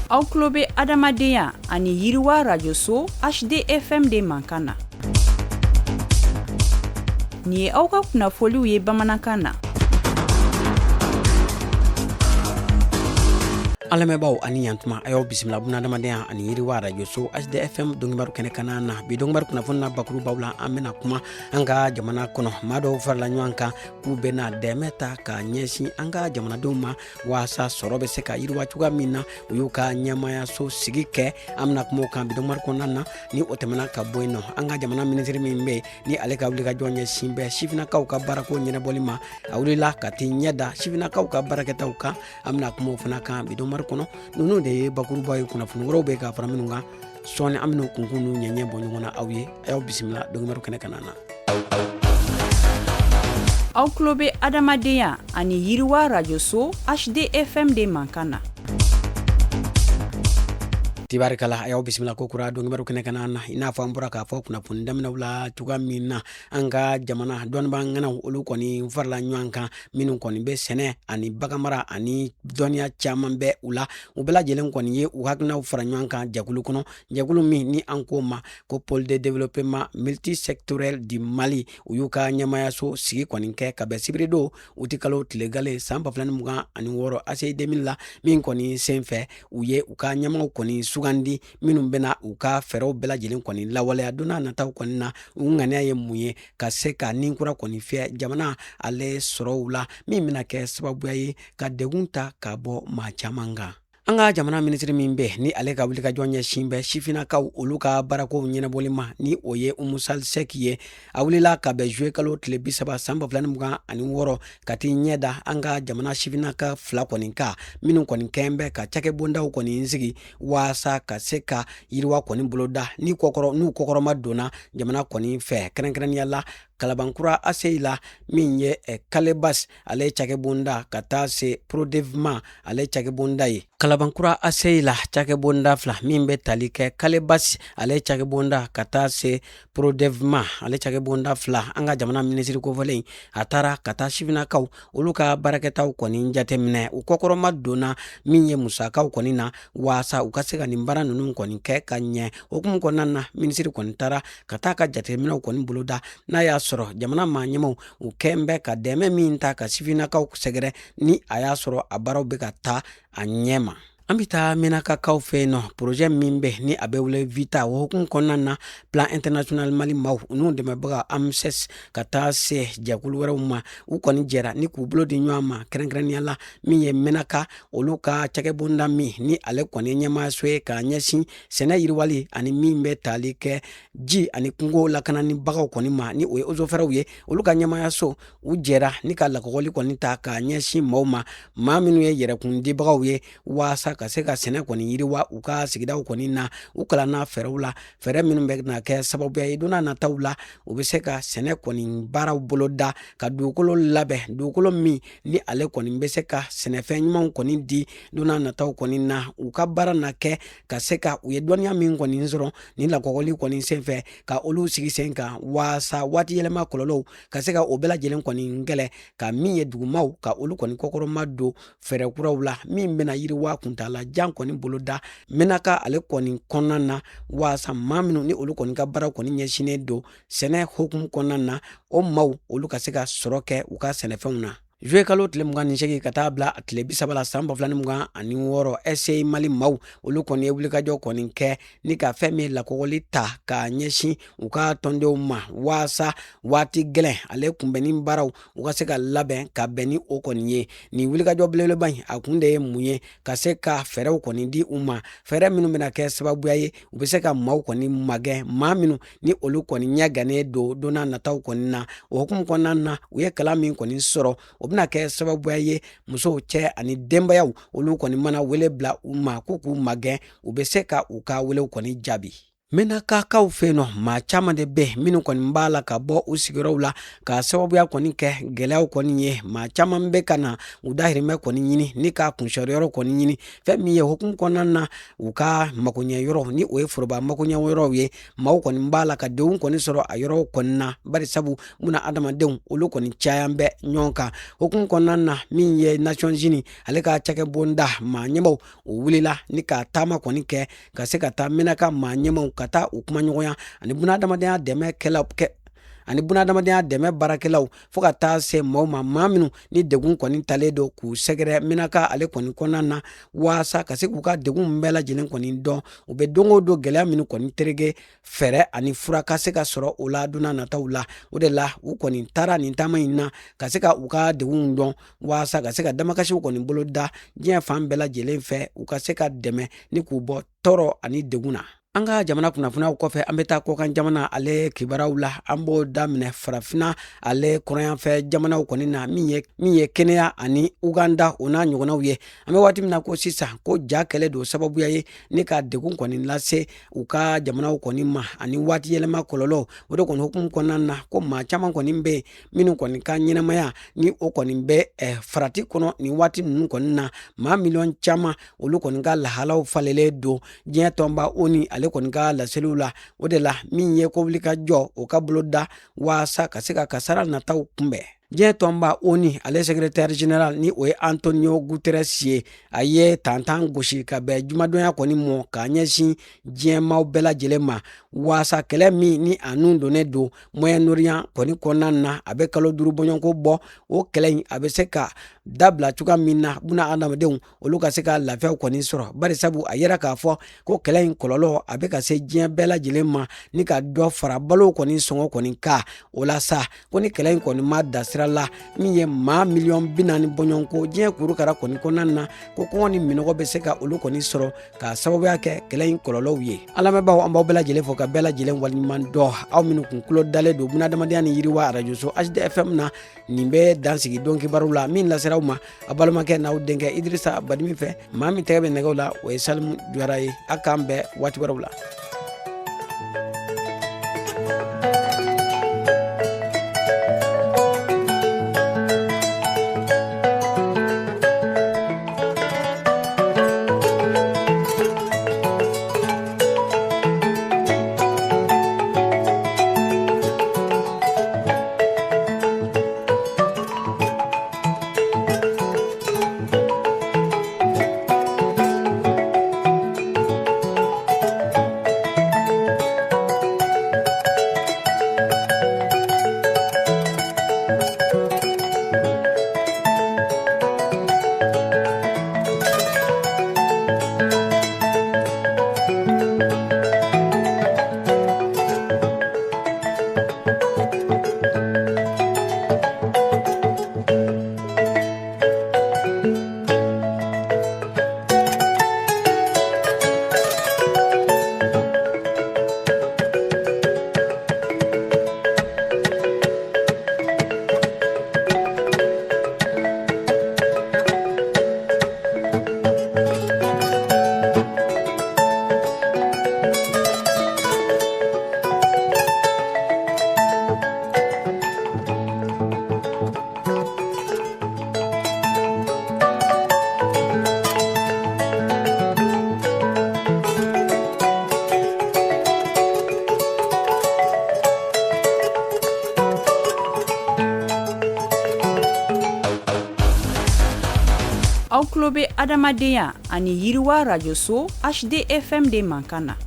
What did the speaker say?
Aw tulo bɛ adamadenya ani yiriwa rajoso HDFM de mankan na. Nin ye aw ka kunnafoliw ye bamanankan na. Alamɛbaaw ani yantuma a y'aw bisimila bunadamadenya ani yiriwa rajoso HDFM dɔnkibaru kɛnɛ kana na bi dɔnkibaru kunnafoni na bakurubaw la an bɛna kuma an ka jamana kɔnɔ maa dɔw farala ɲɔgɔn kan k'u bɛna dɛmɛ ta ka ɲɛsin an ka jamanadenw ma waasa sɔrɔ bɛ se ka yiriwa cogoya min na u y'u ka ɲɛmayaso sigi kɛ an bɛna kuma o kan bi dɔnkibaru kɔnɔna na ni o tɛmɛna ka bɔ yen nɔ an ka jamana minisiri min bɛ yen ni ale ka wuli ka jɔ ɲɛsin bɛ sifinakaw ka baarako ɲɛnabɔli ma a wulila ka t'i ɲɛda sifinakaw ka baarakɛtaw kan an bɛna kuma o fana kan bi dɔnkibaru kɔnɔ ninnu de ye bakuruba ye kunnafoni wɛrɛw bɛ ka fara minnu kan sɔɔni an bɛna kunkun n'u ɲɛɲɛ bɔ ɲɔgɔn na aw ye a y'aw bisimila dɔnkibaru kɛnɛ kana na. Aw tulo bɛ adamadenya ani yiriwa rajoso HDFM de mankan na. Tibarikala a y'aw bisimila ko kura dɔnkibaru kɛnɛ kana na i n'a fɔ an bɔra k'a fɔ kunnafoni daminɛw la cogoya min na an ka jamana dɔnnibaa ŋanaw olu kɔni farala ɲɔgɔn kan minnu kɔni bɛ sɛnɛ ani baganmara ani dɔnniya caman bɛ u la u bɛɛ lajɛlen kɔni ye u hakilinaw fara ɲɔgɔn kan jɛkulu kɔnɔ jɛkulu min ni an ko ma ko pôle de développement multisectoriel du Mali u y'u ka ɲɛmayaso sigi kɔni kɛ ka bɛn sibiri don u ti kalo tile gale san 2026 ACI 2000 la min kɔni sen fɛ u ye u ka ɲɛmaaw kɔni sugandi minnu bɛna u ka fɛɛrɛw bɛɛ lajɛlen kɔni lawaleya don n'a nataw kɔni na u ŋaniya ye mun ye ka se ka ninkura kɔni fiyɛ jamana ale sɔrɔw la min bɛna kɛ sababuya ye ka degun ta ka bɔ maa caman kan. An ka jamana minisiri min bɛ ni ale ka wuli ka jɔ ɲɛsin bɛ sifinakaw olu ka baarako ɲɛnabɔli ma ni o ye Umu Sali Sɛki ye a wulila ka bɛn juwe kalo tile 30 san 2026 ka t'i ɲɛda an ka jamana sifinaka fila kɔni kan minnu kɔni kɛn bɛ ka cakɛbondaw kɔni sigi waasa ka se ka yiriwa kɔni boloda n'u kɔkɔrɔma donna jamana kɔni fɛ kɛrɛnkɛrɛnnenya la Kalabankura ACI la min ye Kalebas ale cakɛbonda ka taa se Prodevma ale cakɛbonda ye. Kalabankura ACI la cakɛbonda fila min bɛ tali kɛ Kalebas ale cakɛbonda ka taa se Prodevma ale cakɛbonda fila an ka jamana minisiri kofɔlen a taara ka taa sifinakaw olu ka baarakɛtaw kɔni jateminɛ u kɔkɔrɔma donna min ye musakaw kɔni na waasa u ka se ka nin baara ninnu kɔni kɛ ka ɲɛ okumu kɔnɔna na minisiri kɔni taara ka taa ka jateminɛw kɔni boloda n'a y'a sɔrɔ jamana maa ɲɛmaw u kɛn bɛ ka dɛmɛ min ta ka sifinakaw sɛgɛrɛ ni a y'a sɔrɔ a baaraw bɛ ka taa a ɲɛ ma. An bɛ taa Menakakaw fɛ yen nɔ projet min bɛ ni a bɛ wele Vita o hukumu kɔnɔna na plan international Mali maaw n'u dɛmɛbaga AMSES ka taa se jɛkulu wɛrɛw ma u kɔni jɛra ni k'u bolo di ɲɔgɔn ma kɛrɛnkɛrɛnnenya la min ye Menaka olu ka cakɛbonda min ni ale kɔni ye ɲɛmaayaso ye k'a ɲɛsin sɛnɛ yiriwali ani min bɛ tali kɛ ji ani kungo lakananibagaw kɔni ma ni o ye ozofɛrɛw ye olu ka ɲɛmaayaso u jɛra ni ka lakɔgɔli kɔni ta k'a ɲɛsin maaw ma maa minnu ye yɛrɛkundibagaw ye waasa ka se ka sɛnɛ kɔni yiriwa u ka sigidaw kɔni na u kalanna fɛɛrɛw la fɛɛrɛ minnu bɛ na kɛ sababuya ye don n'a nataw la u bɛ se ka sɛnɛ kɔni baaraw boloda ka dugukolo labɛn dugukolo min ni ale kɔni bɛ se ka sɛnɛfɛn ɲumanw kɔni di don n'a nataw kɔni na u ka baara na kɛ ka se ka u ye dɔnniya min kɔni sɔrɔ ni lakɔgɔli kɔni senfɛ ka olu sigi sen kan waasa waati yɛlɛma kɔlɔlɔw ka se ka o bɛɛ lajɛlen kɔni kɛlɛ ka min ye dugumaw ka olu kɔni kɔkɔrɔma don fɛɛrɛ kuraw la min bɛna yiriwa kuntala jan kɔni boloda Menaka ale kɔni kɔnɔna na waasa maa minnu ni olu kɔni ka baara kɔni ɲɛsinnen don sɛnɛ hukumu kɔnɔna na o maaw olu ka se ka sɔrɔ kɛ u ka sɛnɛfɛnw na. Juwe kalo tile 28 ka taa bila tile 30 la san 2026 ACI Mali maaw olu kɔni ye wulikajɔ kɔni kɛ ni ka fɛn min lakɔgɔli ta k'a ɲɛsin u ka tɔndenw ma waasa waati gɛlɛn ale kunbɛnni baaraw u ka se ka labɛn ka bɛn ni o kɔni ye nin wulikajɔ belebeleba in a kun de ye mun ye ka se ka fɛɛrɛw kɔni di u ma fɛɛrɛ minnu bɛna kɛ sababuya ye u bɛ se ka maaw kɔni magɛn maa minnu ni olu kɔni ɲɛ gannen don n'a nataw kɔni na o hukumu kɔnɔna na u ye kalan min kɔni sɔrɔ o bɛna kɛ sababuya ye musow cɛ ani denbayaw olu kɔni mana wele bila u ma ko k'u magɛn u bɛ se ka u ka welew kɔni jaabi. Mena kakaw feno ma chama de be minu kɔni b'a la ka bɔ u sigiyɔrɔw la ka sababuya kɔni kɛ gɛlɛyaw kɔni ye ma caman bɛ ka na u dahirimɛ kɔni ɲini ni ka kunsɔrɔyɔrɔ kɔni ɲini fɛn min ye hukumu kɔnɔna na u ka makoɲɛyɔrɔ ni o ye foroba makoɲɛyɔrɔw ye maaw kɔni b'a la ka denw kɔni sɔrɔ a yɔrɔw kɔni na bari sabu buna adamadenw olu kɔni cayan bɛ ɲɔgɔn kan hukumu kɔnɔna na min ye Nations Unies ale ka cakɛ bonda maa ɲɛmaw o wulila ni ka taama kɔni kɛ ka se ka taa Menaka maa ɲɛmaw ka taa u kuma ɲɔgɔnya ani bunadamadenya dɛmɛ baarakɛlaw fo ka taa se maaw ma maa minnu ni degun kɔni talen don k'u sɛgɛrɛ Menaka ale kɔni kɔnɔna na waasa ka se k'u ka degun bɛɛ lajɛlen kɔni dɔn u bɛ don o don gɛlɛya minnu kɔni terege fɛɛrɛ ani fura ka se ka sɔrɔ o la donna nataw la o de la u kɔni taara nin taama in na ka se ka u ka degun dɔn waasa ka se ka damakasiw kɔni bolo da diɲɛ fan bɛɛ lajɛlen fɛ u ka se ka dɛmɛ ni k'u bɔ tɔɔrɔ ani degun na. An ka jamana kunnafoniyaw kɔfɛ an bɛ taa kɔkan jamana ale kibaraw la an b'o daminɛ farafina ale kɔrɔnyanfɛ jamanaw kɔni na min ye Kenya ani Uganda o n'a ɲɔgɔnnaw ye an bɛ waati min na ko sisan ko ja kɛlɛ don sababuya ye ni ka degun kɔni lase u ka jamanaw kɔni ma ani waati yɛlɛma kɔlɔlɔ o de kɔni hukumu kɔnɔna na ko maa caman kɔni bɛ minnu kɔni ka ɲɛnamaya ni o kɔni bɛ farati kɔnɔ nin waati ninnu kɔni na maa miliyɔn caman olu kɔni ka lahalaw falelen don diɲɛ tɔnba ONU ale kɔni ka laseliw la o de la min ye ko wuli ka jɔ o ka bolo da waasa ka se ka kasara nataw kunbɛn. Diɲɛ tɔnba ONU ale secrétaire général ni o ye Antonio Guterres ye a ye tantan gosi ka bɛn jumadonya kɔni mɔ k'a ɲɛsin diɲɛmaw bɛɛ lajɛlen ma waasa kɛlɛ min ni a nun donnen don Moyen-Orient kɔni kɔnɔna na a bɛ kalo 5 bɔɲɔgɔnko bɔ o kɛlɛ in a bɛ se ka dabila cogoya min na buna adamadenw olu ka se ka lafiyaw kɔni sɔrɔ bari sabu a yɛrɛ k'a fɔ ko kɛlɛ in kɔlɔlɔ a bɛ ka se diɲɛ bɛɛ lajɛlen ma ni ka dɔ fara balo kɔni sɔngɔ kɔni ka o la sa ko ni kɛlɛ in kɔni ma da sira la min ye maa miliyɔn 40 bɔɲɔgɔnko diɲɛ kurukara kɔni kɔnɔna na ko kɔngɔ ni minɔgɔ bɛ se ka olu kɔni sɔrɔ ka sababuya kɛ kɛlɛ in kɔlɔlɔw ye. An lamɛnbaaw an b'aw bɛɛ lajɛlen fo ka bɛɛ lajɛlen waleɲuman dɔn aw minnu kun tulo dalen don bunadamadenya ni yiriwa arajoso HDFM na nin bɛ dansigi don kibaru la min laseraw ma a balimakɛ n'aw denkɛ Idrissa Badimi fɛ maa min tɛgɛ bɛ nɛgɛw la o ye Salimu Jara ye a k'an bɛɛ waati wɛrɛw la. Aw tulo bɛ adamadenya ani yiriwa rajoso HDFM de mankan na.